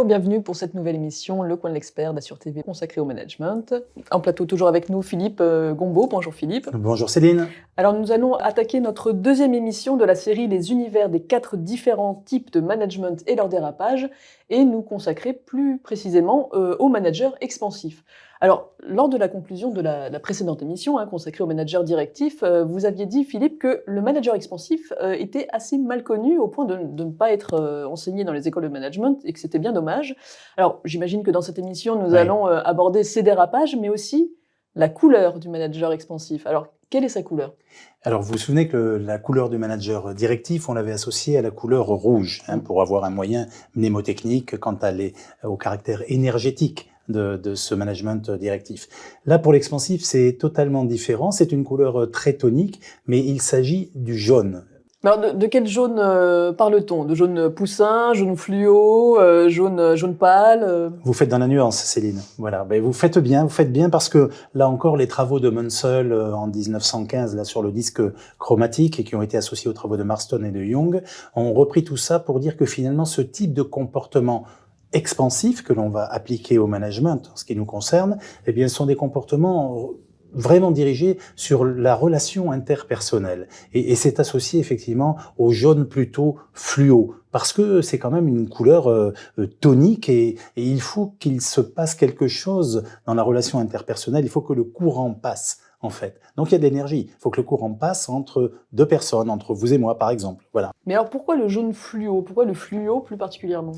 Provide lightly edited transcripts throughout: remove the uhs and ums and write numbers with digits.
Bonjour, bienvenue pour cette nouvelle émission, Le Coin de l'Expert d'Assure TV consacrée au management. En plateau, toujours avec nous, Philippe Gombaud. Bonjour Philippe. Bonjour Céline. Alors nous allons attaquer notre deuxième émission de la série Les univers des 4 différents types de management et leur dérapage, et nous consacrer plus précisément au manager expansif. Alors, lors de la conclusion de la précédente émission, consacrée au manager directif, vous aviez dit, Philippe, que le manager expansif était assez mal connu au point de ne pas être enseigné dans les écoles de management et que c'était bien dommage. Alors, j'imagine que dans cette émission, nous allons aborder ces dérapages, mais aussi la couleur du manager expansif. Alors, quelle est sa couleur ? Alors, vous vous souvenez que la couleur du manager directif, on l'avait associée à la couleur rouge, pour avoir un moyen mnémotechnique quant au caractère énergétique de ce management directif. Là, pour l'expansif, c'est totalement différent. C'est une couleur très tonique, mais il s'agit du jaune. Alors, de quel jaune parle-t-on ? De jaune poussin, jaune fluo, jaune pâle Vous faites dans la nuance, Céline. Voilà, ben vous faites bien parce que là encore, les travaux de Munsell en 1915 là sur le disque chromatique et qui ont été associés aux travaux de Marston et de Young ont repris tout ça pour dire que finalement, ce type de comportement expansif que l'on va appliquer au management, en ce qui nous concerne, eh bien, sont des comportements vraiment dirigés sur la relation interpersonnelle. Et c'est associé effectivement au jaune plutôt fluo, parce que c'est quand même une couleur tonique et il faut qu'il se passe quelque chose dans la relation interpersonnelle, il faut que le courant passe. En fait. Donc il y a de l'énergie. Il faut que le courant passe entre deux personnes, entre vous et moi par exemple. Voilà. Mais alors pourquoi le jaune fluo ? Pourquoi le fluo plus particulièrement ?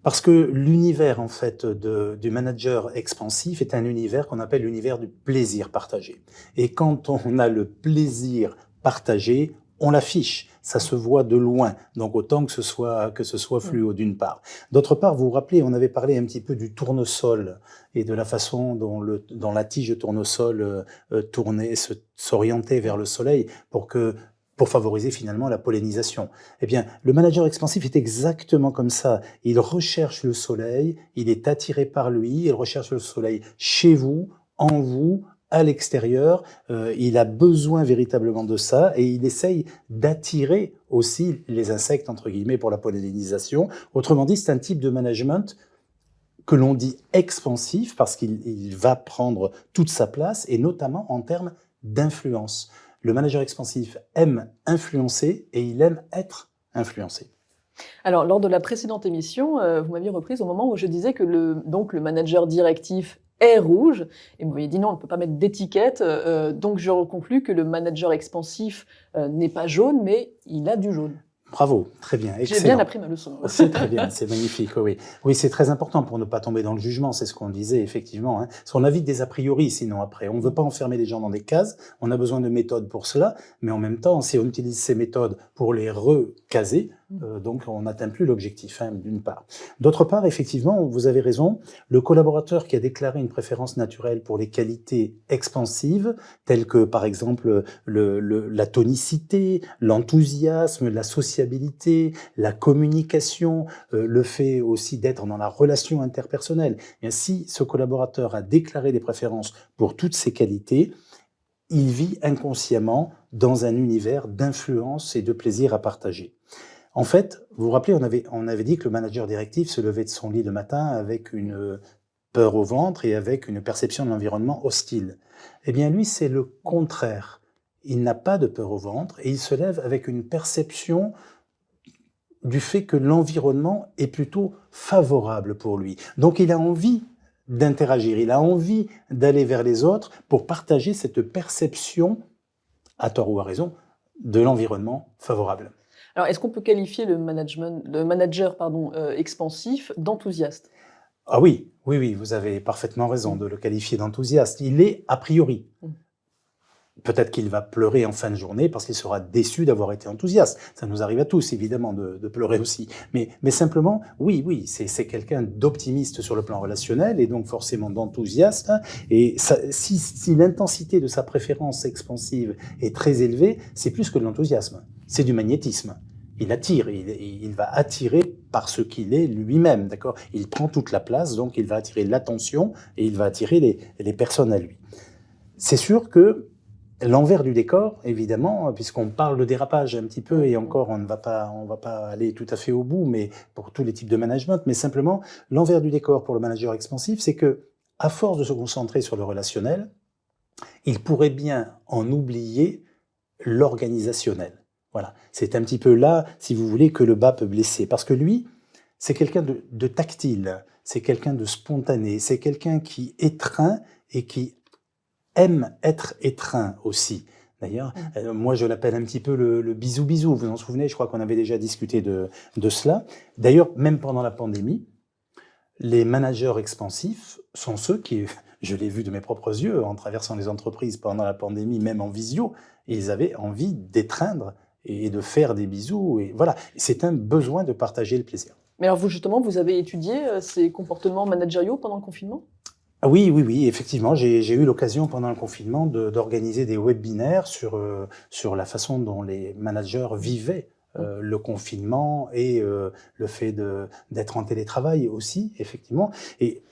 Parce que l'univers en fait du manager expansif est un univers qu'on appelle l'univers du plaisir partagé. Et quand on a le plaisir partagé, on l'affiche. Ça se voit de loin, donc autant que ce soit fluo d'une part. D'autre part, vous vous rappelez, on avait parlé un petit peu du tournesol et de la façon dont la tige de tournesol s'orientait vers le soleil pour favoriser finalement la pollinisation. Eh bien, le manager expansif est exactement comme ça. Il recherche le soleil, il est attiré par lui, il recherche le soleil chez vous, en vous, à l'extérieur, il a besoin véritablement de ça et il essaye d'attirer aussi les insectes, entre guillemets, pour la pollinisation. Autrement dit, c'est un type de management que l'on dit expansif parce qu'il va prendre toute sa place et notamment en termes d'influence. Le manager expansif aime influencer et il aime être influencé. Alors, lors de la précédente émission, vous m'aviez reprise au moment où je disais que le manager directif est rouge, et vous m'aviez dit non, on ne peut pas mettre d'étiquette, donc je conclus que le manager expansif n'est pas jaune, mais il a du jaune. Bravo, très bien, excellent. J'ai bien appris ma leçon. C'est très bien, c'est magnifique, oui. Oui, c'est très important pour ne pas tomber dans le jugement, c'est ce qu'on disait, effectivement. Parce qu'on a vite des a priori, sinon après. On ne veut pas enfermer les gens dans des cases, on a besoin de méthodes pour cela, mais en même temps, si on utilise ces méthodes pour les recaser, donc on n'atteint plus l'objectif, d'une part. D'autre part, effectivement, vous avez raison, le collaborateur qui a déclaré une préférence naturelle pour les qualités expansives, telles que par exemple la tonicité, l'enthousiasme, la sociabilité, la communication, le fait aussi d'être dans la relation interpersonnelle. Et ainsi, ce collaborateur a déclaré des préférences pour toutes ces qualités, il vit inconsciemment dans un univers d'influence et de plaisir à partager. En fait, vous vous rappelez, on avait dit que le manager directif se levait de son lit le matin avec une peur au ventre et avec une perception de l'environnement hostile. Eh bien, lui, c'est le contraire. Il n'a pas de peur au ventre et il se lève avec une perception du fait que l'environnement est plutôt favorable pour lui. Donc, il a envie d'interagir, il a envie d'aller vers les autres pour partager cette perception, à tort ou à raison, de l'environnement favorable. Alors, est-ce qu'on peut qualifier le manager expansif d'enthousiaste ? Ah oui, vous avez parfaitement raison de le qualifier d'enthousiaste. Il est a priori. Peut-être qu'il va pleurer en fin de journée parce qu'il sera déçu d'avoir été enthousiaste. Ça nous arrive à tous, évidemment, de pleurer aussi. Mais simplement, oui, c'est quelqu'un d'optimiste sur le plan relationnel et donc forcément d'enthousiaste. Et si l'intensité de sa préférence expansive est très élevée, c'est plus que de l'enthousiasme. C'est du magnétisme. Il attire, il va attirer par ce qu'il est lui-même, d'accord ? Il prend toute la place, donc il va attirer l'attention et il va attirer les personnes à lui. C'est sûr que L'envers du décor, évidemment, puisqu'on parle de dérapage un petit peu, et encore, on va pas aller tout à fait au bout, mais pour tous les types de management, mais simplement, l'envers du décor pour le manager expansif, c'est que, à force de se concentrer sur le relationnel, il pourrait bien en oublier l'organisationnel. Voilà. C'est un petit peu là, si vous voulez, que le bas peut blesser. Parce que lui, c'est quelqu'un de tactile, c'est quelqu'un de spontané, c'est quelqu'un qui étreint et qui aime être étreint aussi. D'ailleurs, moi je l'appelle un petit peu le bisou-bisou. Vous vous en souvenez, je crois qu'on avait déjà discuté de cela. D'ailleurs, même pendant la pandémie, les managers expansifs sont ceux qui, je l'ai vu de mes propres yeux en traversant les entreprises pendant la pandémie, même en visio, et ils avaient envie d'étreindre et de faire des bisous. Et voilà, c'est un besoin de partager le plaisir. Mais alors vous, justement, vous avez étudié ces comportements managériaux pendant le confinement? Ah oui, oui, oui, effectivement, j'ai eu l'occasion pendant le confinement d'organiser des webinaires sur la façon dont les managers vivaient le confinement et le fait d'être en télétravail aussi, effectivement. Et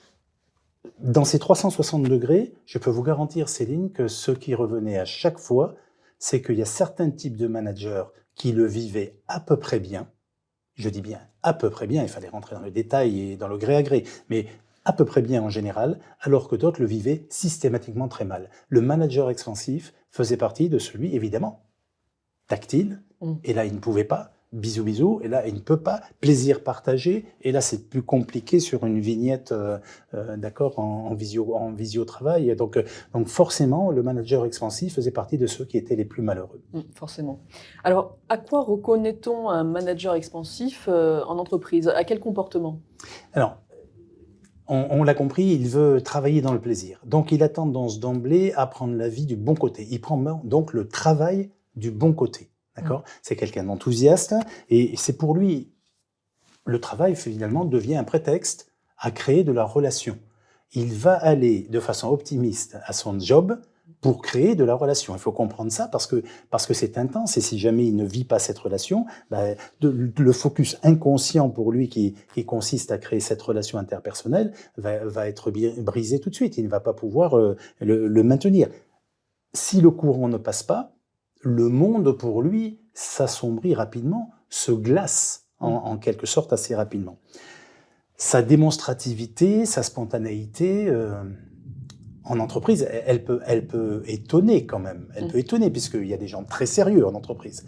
dans ces 360 degrés, je peux vous garantir, Céline, que ce qui revenait à chaque fois, c'est qu'il y a certains types de managers qui le vivaient à peu près bien. Je dis bien à peu près bien, il fallait rentrer dans le détail et dans le gré à gré, mais à peu près bien en général, alors que d'autres le vivaient systématiquement très mal. Le manager expansif faisait partie de celui, évidemment, tactile, et là il ne pouvait pas, bisous bisous, et là il ne peut pas, plaisir partagé, et là c'est plus compliqué sur une vignette, d'accord, en visio travail. Donc forcément, le manager expansif faisait partie de ceux qui étaient les plus malheureux. Forcément. Alors, à quoi reconnaît-on un manager expansif en entreprise? À quel comportement? Alors, on l'a compris, il veut travailler dans le plaisir. Donc, il a tendance d'emblée à prendre la vie du bon côté. Il prend donc le travail du bon côté. D'accord ? C'est quelqu'un d'enthousiaste et c'est pour lui, le travail finalement devient un prétexte à créer de la relation. Il va aller de façon optimiste à son job pour créer de la relation. Il faut comprendre ça parce que c'est intense et si jamais il ne vit pas cette relation, le focus inconscient pour lui qui consiste à créer cette relation interpersonnelle va être brisé tout de suite. Il ne va pas pouvoir le maintenir. Si le courant ne passe pas, le monde pour lui s'assombrit rapidement, se glace en quelque sorte assez rapidement. Sa démonstrativité, sa spontanéité en entreprise, elle peut étonner quand même. Elle peut étonner puisqu'il y a des gens très sérieux en entreprise.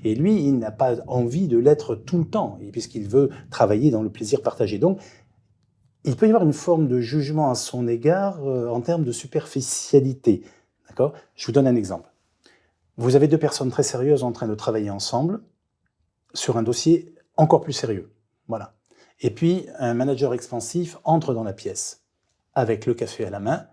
Et lui, il n'a pas envie de l'être tout le temps puisqu'il veut travailler dans le plaisir partagé. Donc, il peut y avoir une forme de jugement à son égard en termes de superficialité. D'accord ? Je vous donne un exemple. Vous avez deux personnes très sérieuses en train de travailler ensemble sur un dossier encore plus sérieux. Voilà. Et puis, un manager expansif entre dans la pièce avec le café à la main.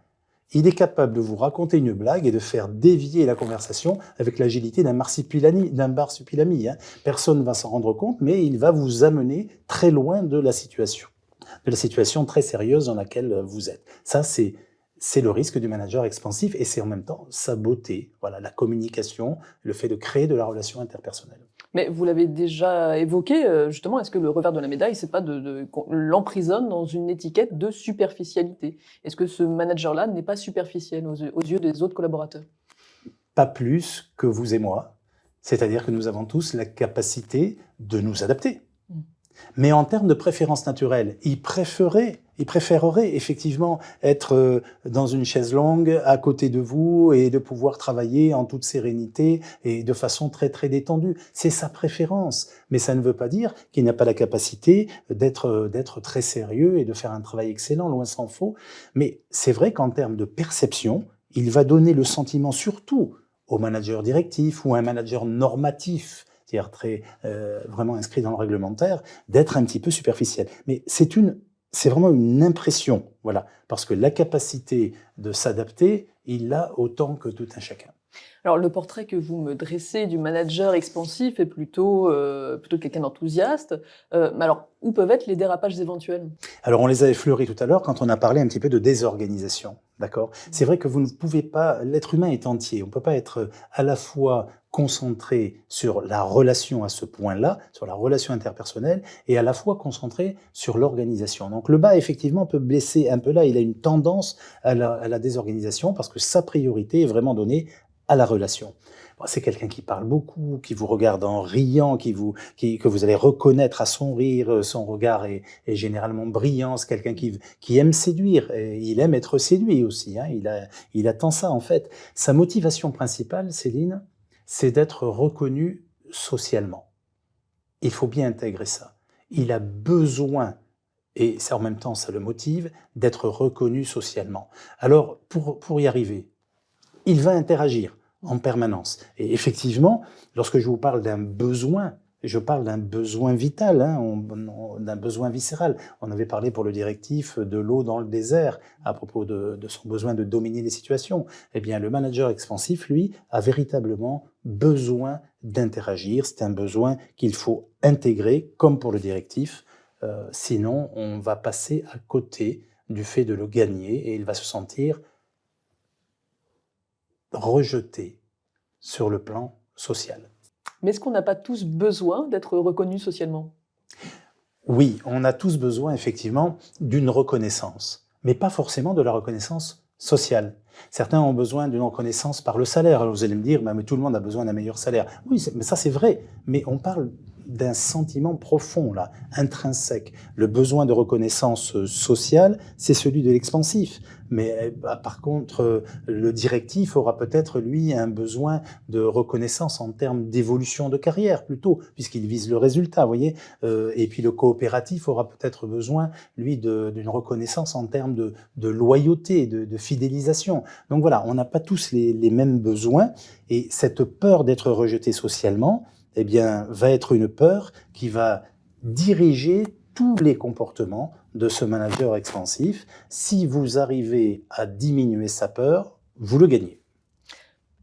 Il est capable de vous raconter une blague et de faire dévier la conversation avec l'agilité d'un marsupilami. Personne ne va s'en rendre compte, mais il va vous amener très loin de la situation très sérieuse dans laquelle vous êtes. Ça, c'est le risque du manager expansif et c'est en même temps sa beauté. Voilà, la communication, le fait de créer de la relation interpersonnelle. Mais vous l'avez déjà évoqué, justement, est-ce que le revers de la médaille, c'est pas qu'on l'emprisonne dans une étiquette de superficialité? Est-ce que ce manager-là n'est pas superficiel aux yeux des autres collaborateurs? Pas plus que vous et moi. C'est-à-dire que nous avons tous la capacité de nous adapter. Mais en termes de préférence naturelle, il préférerait effectivement être dans une chaise longue à côté de vous et de pouvoir travailler en toute sérénité et de façon très très détendue. C'est sa préférence, mais ça ne veut pas dire qu'il n'a pas la capacité d'être très sérieux et de faire un travail excellent, loin s'en faut. Mais c'est vrai qu'en termes de perception, il va donner le sentiment surtout au manager directif ou à un manager normatif, c'est-à-dire vraiment inscrit dans le réglementaire, d'être un petit peu superficiel. Mais c'est vraiment une impression, voilà, parce que la capacité de s'adapter, il l'a autant que tout un chacun. Alors, le portrait que vous me dressez du manager expansif est plutôt quelqu'un d'enthousiaste. Mais alors, où peuvent être les dérapages éventuels? Alors, on les a effleurés tout à l'heure quand on a parlé un petit peu de désorganisation, d'accord ? C'est vrai que vous ne pouvez pas, l'être humain est entier, on ne peut pas être à la fois concentré sur la relation à ce point-là, sur la relation interpersonnelle, et à la fois concentré sur l'organisation. Donc le bas, effectivement, peut blesser un peu là, il a une tendance à la désorganisation parce que sa priorité est vraiment donnée à la relation. Bon, c'est quelqu'un qui parle beaucoup, qui vous regarde en riant, que vous allez reconnaître à son rire, son regard est généralement brillant, c'est quelqu'un qui aime séduire, et il aime être séduit aussi, hein, il attend ça en fait. Sa motivation principale, Céline, c'est d'être reconnu socialement. Il faut bien intégrer ça. Il a besoin, et en même temps ça le motive, d'être reconnu socialement. Alors, pour y arriver, il va interagir en permanence. Et effectivement, lorsque je vous parle d'un besoin, je parle d'un besoin vital, hein, d'un besoin viscéral. On avait parlé pour le directif de l'eau dans le désert à propos de son besoin de dominer les situations. Eh bien, le manager expansif, lui, a véritablement besoin d'interagir. C'est un besoin qu'il faut intégrer, comme pour le directif. Sinon, on va passer à côté du fait de le gagner et il va se sentir rejeté sur le plan social. Mais est-ce qu'on n'a pas tous besoin d'être reconnus socialement? Oui, on a tous besoin effectivement d'une reconnaissance, mais pas forcément de la reconnaissance sociale. Certains ont besoin d'une reconnaissance par le salaire. Alors vous allez me dire, mais tout le monde a besoin d'un meilleur salaire. Oui, mais ça c'est vrai, mais on parle d'un sentiment profond, là, intrinsèque. Le besoin de reconnaissance sociale, c'est celui de l'expansif. Mais par contre, le directif aura peut-être, lui, un besoin de reconnaissance en termes d'évolution de carrière, plutôt, puisqu'il vise le résultat, vous voyez. Et puis le coopératif aura peut-être besoin, lui, d'une reconnaissance en termes de loyauté, de fidélisation. Donc voilà, on n'a pas tous les mêmes besoins. Et cette peur d'être rejeté socialement, eh bien, va être une peur qui va diriger tous les comportements de ce manager expansif. Si vous arrivez à diminuer sa peur, vous le gagnez.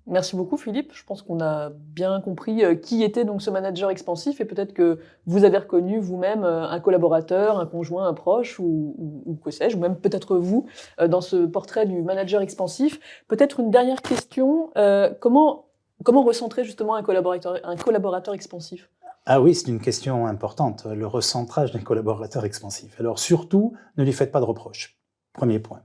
Merci beaucoup Philippe, je pense qu'on a bien compris qui était donc ce manager expansif et peut-être que vous avez reconnu vous-même un collaborateur, un conjoint, un proche ou que sais-je, ou même peut-être vous dans ce portrait du manager expansif. Peut-être une dernière question, comment recentrer justement un collaborateur expansif? Ah oui, c'est une question importante, le recentrage d'un collaborateur expansif. Alors surtout, ne lui faites pas de reproches. Premier point.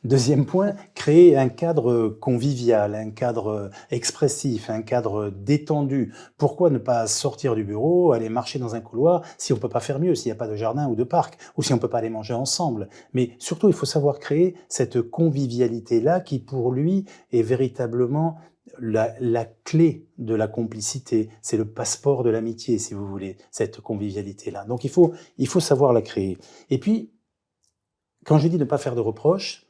Deuxième point, créer un cadre convivial, un cadre expressif, un cadre détendu. Pourquoi ne pas sortir du bureau, aller marcher dans un couloir si on ne peut pas faire mieux, s'il n'y a pas de jardin ou de parc, ou si on ne peut pas aller manger ensemble. Mais surtout, il faut savoir créer cette convivialité-là qui, pour lui, est véritablement la clé de la complicité. C'est le passeport de l'amitié, si vous voulez, cette convivialité-là. Donc il faut savoir la créer. Et puis, quand je dis ne pas faire de reproches,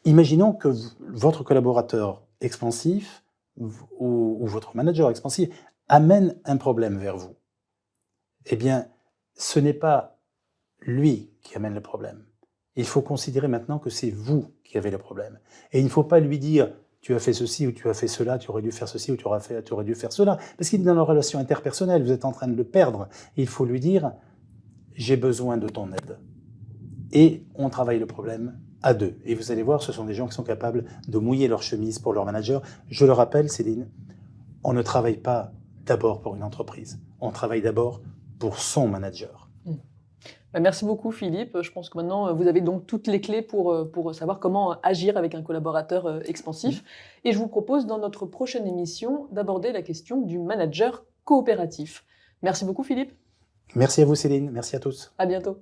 imaginons que votre collaborateur expansif ou votre manager expansif amène un problème vers vous. Eh bien, ce n'est pas lui qui amène le problème. Il faut considérer maintenant que c'est vous qui avez le problème. Et il ne faut pas lui dire « tu as fait ceci ou tu as fait cela, tu aurais dû faire ceci ou tu aurais dû faire cela ». Parce qu'il est dans la relation interpersonnelle, vous êtes en train de le perdre. Et il faut lui dire « j'ai besoin de ton aide ». Et on travaille le problème à deux. Et vous allez voir, ce sont des gens qui sont capables de mouiller leur chemise pour leur manager. Je le rappelle, Céline, on ne travaille pas d'abord pour une entreprise. On travaille d'abord pour son manager. Merci beaucoup Philippe. Je pense que maintenant vous avez donc toutes les clés pour savoir comment agir avec un collaborateur expansif. Et je vous propose dans notre prochaine émission d'aborder la question du manager coopératif. Merci beaucoup Philippe. Merci à vous Céline, merci à tous. À bientôt.